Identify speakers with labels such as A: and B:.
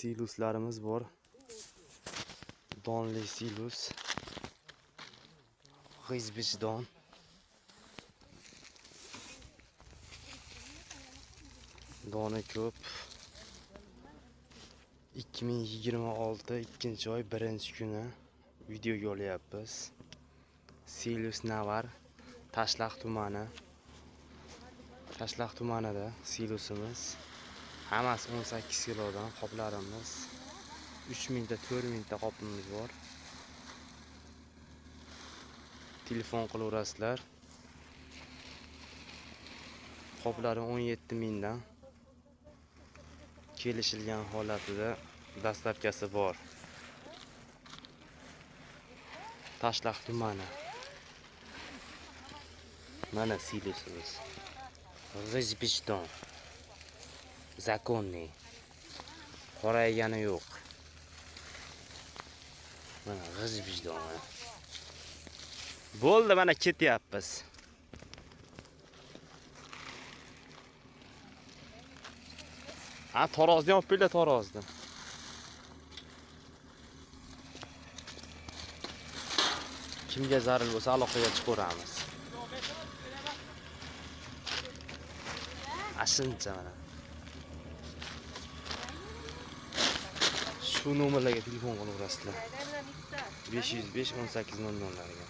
A: siluslarimiz bor. Donli silus. G'izbichdon. Doni ko'p. 2026 ikkinchi oy 1-kuni videoga olyapmiz. Silus Navar, Tashlaq tumani. Tashlaq tumanida silusimiz. Hammasi 18 kilodan qoplarimiz. 3000 ta 4000 ta qopimiz bor. Telefon qilaverasizlar. Qoplari 17 dan kelishilgan holatida dastavkasi bor. Tashlaq tumani. Mana silusimiz. G'izbichdon. Zakonni. Qoraygani yo'q. Mana g'izbichdon. Bo'ldi, mana ketyapmiz. Tarozni olib keldi, tarozni. Kimga zarur bo'lsa aloqaga chiqaramiz. Ashuncha mana. Shu nomerlarga telefon qilaverasizlar. 505 18 00 larga.